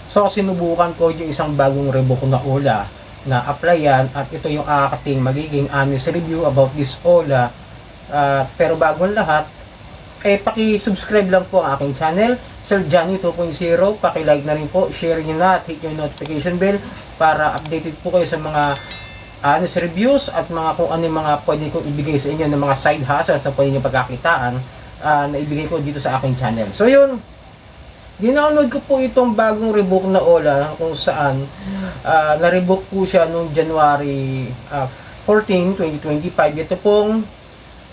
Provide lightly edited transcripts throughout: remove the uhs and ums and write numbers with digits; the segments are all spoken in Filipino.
So sinubukan ko yung isang bagong rebook na OLA na applyan at ito yung ating magiging honest review about this OLA. Pero bago ang lahat, paki-subscribe lang po ang aking channel, Sir Johnny 2.0. Paki-like na rin po, share nyo na at hit yung notification bell para updated po kayo sa mga honest reviews at mga kung ano yung mga pwede kong ibigay sa inyo ng mga side hustles na pwede nyo pagkakitaan na ibigay ko dito sa aking channel. So yun, dinownload ko po itong bagong rebook na OLA kung saan na-rebook po siya noong January 14, 2025. Ito pong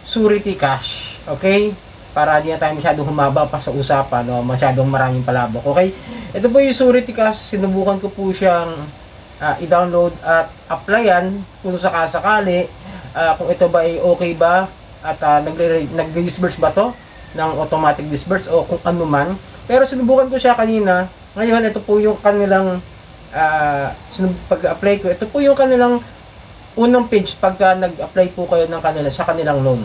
Surety Cash. Okay? Para di na tayo masyadong humaba pa sa usapan, no? Masyadong maraming palabok. Okay? Ito po yung Surety Cash. Sinubukan ko po siyang i-download at applyan kung sakasakali kung ito ba ay okay ba at nag-disburse ba to ng automatic disburse o kung ano man. Pero sinubukan ko siya kanina. Ngayon, ito po yung kanilang pag-apply ko. Ito po yung kanilang unang page pagka nag-apply po kayo ng sa kanilang loan.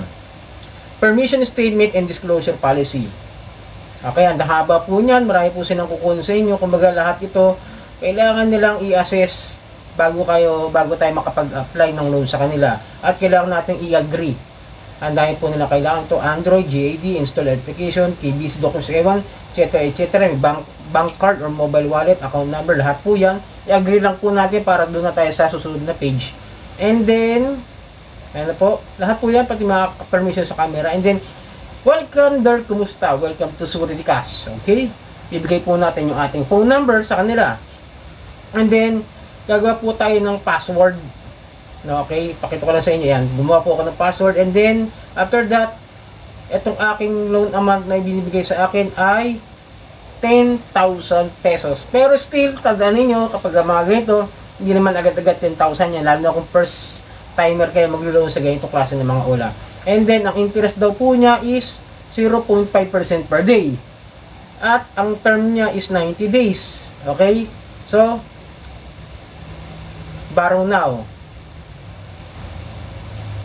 Permission Statement and Disclosure Policy. Okay, ang haba po niyan. Marami po silang kukunin sa inyo. Kumbaga lahat ito, kailangan nilang i-assess bago tayo makapag-apply ng loan sa kanila. At kailangan natin i-agree. Ang dami po nila kailangan ito, Android, GAD, install application, KBC, Documents A1, etc. May bank card or mobile wallet, account number, lahat po yan. I-agree lang po natin para doon na tayo sa susunod na page. And then, ano po, lahat po yan, pati mga permission sa camera. And then, welcome there, kumusta? Welcome to Surety Cash. Okay? Ibigay po natin yung ating phone number sa kanila. And then, gagawa po tayo ng password. No, okay, pakita ko lang sa inyo yan. Gumawa po ako ng password and then after that, itong aking loan amount na ibinibigay sa akin ay 10,000 pesos. Pero still, tandaan niyo kapag mga ganito, hindi naman agad-agad 10,000 yan, lalo na kung first timer kayo maglo-loan sa ganitong klase ng mga OLA. And then ang interest daw po niya is 0.5% per day. At ang term niya is 90 days. Okay? So, borrow now.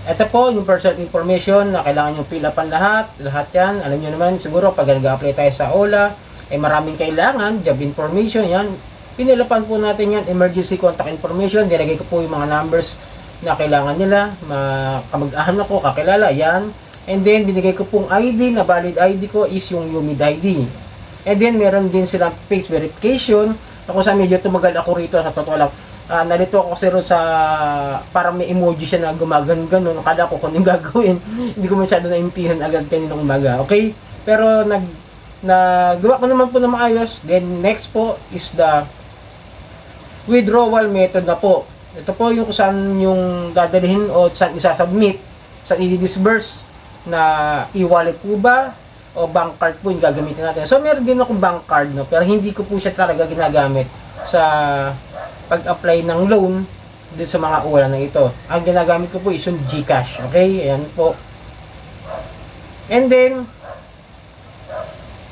Ito po yung personal information na kailangan nyo fill upan lahat yan. Alam nyo naman siguro pag nag-apply tayo sa OLA, maraming kailangan, job information yan. Pinilapan po natin yan, emergency contact information, nilagay ko po yung mga numbers na kailangan nila, kamag-ahan ako, kakilala, yan. And then binigay ko pong ID, na valid ID ko is yung UMID ID. And then meron din silang face verification. Ako sa medyo tumagal ako rito, sa totoo lang. Nalito ako kasi rin sa parang may emoji siya na gumagano-ganon. Akala ko kung yung gagawin. Hindi ko masyado naintindihan agad kaninang umaga. Okay? Pero nagawa ko naman po na maayos. Then next po is the withdrawal method na po. Ito po yung saan yung dadalhin o saan isasubmit, saan i-disburse, na e-wallet po ba o bank card po yung gagamitin natin. So meron din akong bank card, no? Pero hindi ko po siya talaga ginagamit sa pag-apply ng loan dito sa mga OLA na ito. Ang ginagamit ko po is yung GCash. Okay? Ayan po. And then,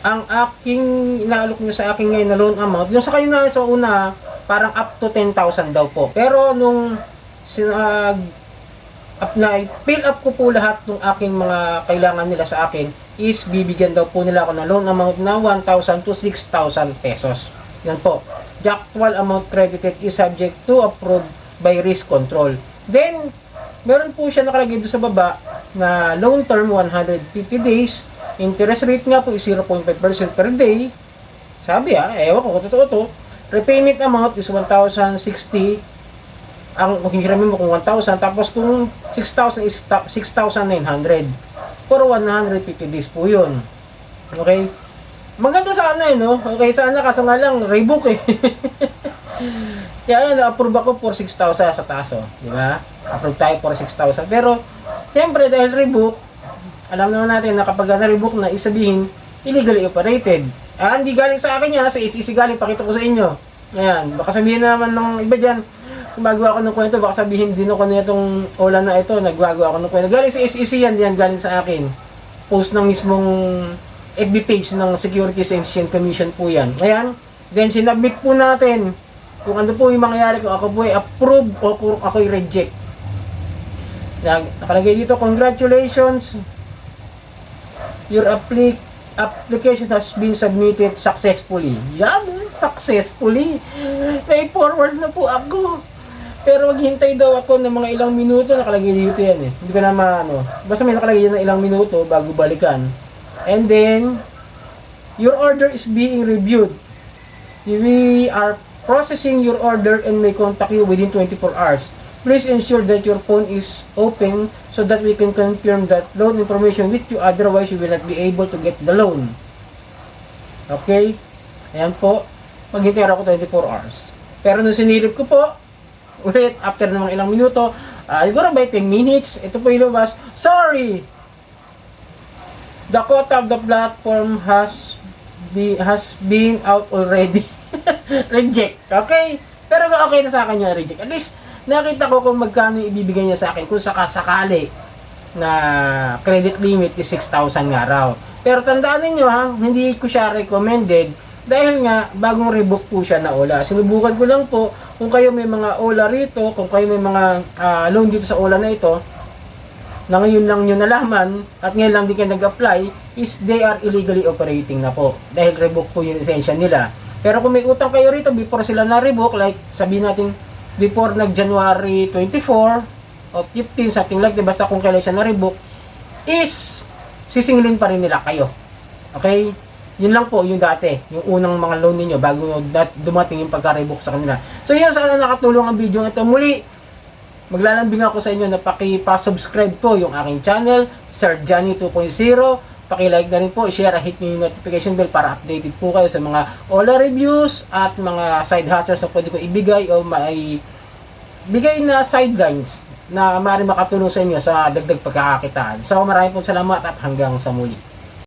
ang aking inaalok nyo sa akin ngayon na loan amount, yung sa kayo na sa una, parang up to 10,000 daw po. Pero nung fill up ko po lahat ng aking mga kailangan nila sa akin, is bibigyan daw po nila ako ng loan amount na 1,000 to 6,000 pesos. Yan po. The actual amount credited is subject to approved by risk control. Then, meron po siya nakalagay doon sa baba na loan term 150 days. Interest rate nga po is 0.5% per day. Sabi ewan ko kung totoo to. Repayment amount is 1,060. Ang hihiramin mo kung 1,000. Tapos kung 6,000 is 6,900. For 150 days po yun. Okay? Maganda sana no? Okay, sana kaso nga lang, rebook Kaya na-approve ako for 6,000 sa taas, di ba? Approve tayo for 6,000. Pero, siyempre, dahil rebook, alam naman natin na kapag na-rebook na, isabihin, illegally operated. Hindi galing sa akin yan, sa SEC galing, pakita ko sa inyo. Ayan, baka sabihin na naman ng iba dyan, gumagawa ako ng kwento, baka sabihin din ako na itong OLA na ito, naggagawa ako ng kwento. Galing sa SEC yan, galing sa akin. Post ng mismong FB page ng Securities and Exchange Commission po yan. Ayan. Then, sinabit po natin kung ano po yung mangyayari kung ako po ay approve o kung ako ay reject. Nakalagay dito, congratulations. Your application has been submitted successfully. Yan, successfully. May forward na po ako. Pero maghintay daw ako ng mga ilang minuto, nakalagay dito yan eh. Hindi ko na maano. Basta may nakalagay yan ng ilang minuto bago balikan. And then, your order is being reviewed. We are processing your order and may contact you within 24 hours. Please ensure that your phone is open so that we can confirm that loan information with you. Otherwise, you will not be able to get the loan. Okay? Ayan po. Maghintay ako 24 hours. Pero nung sinilip ko po, ulit, after ng mga ilang minuto, siguro by 10 minutes, ito po ilabas, sorry! The code of the platform has been out already. Reject. Okay? Pero okay na sa akin yung reject. At least, nakita ko kung magkano ibibigay niya sa akin kung sakasakali na credit limit is 6,000 nga raw. Pero tandaan niyo ha, hindi ko siya recommended dahil nga bagong rebook po siya na OLA. Sinubukan ko lang po kung kayo may mga OLA rito, kung kayo may mga loan dito sa OLA na ito, na ngayon lang nyo nalaman at ngayon lang di kayo nag-apply, is they are illegally operating na po dahil rebook po yung lisensya nila. Pero kung may utang kayo rito before sila na-rebook, like sabihin natin before nag-January 24 o 15, something like, basta kung kailan siya na-rebook, is sisingilin pa rin nila kayo. Okay? Yun lang po yung dati, yung unang mga loan niyo bago dumating yung pagka-rebook sa kanila. So yun, sana nakatulong ang video ito. Muli, maglalambing ako sa inyo na paki-subscribe po yung aking channel, Sir Johnny 2.0. Paki-like na rin po, share, hit nyo yung notification bell para updated po kayo sa mga OLA reviews at mga side hustles na pwede ko ibigay o may bigay na sidelines na maaaring makatulong sa inyo sa dagdag pagkakakitaan. So maraming po salamat at hanggang sa muli.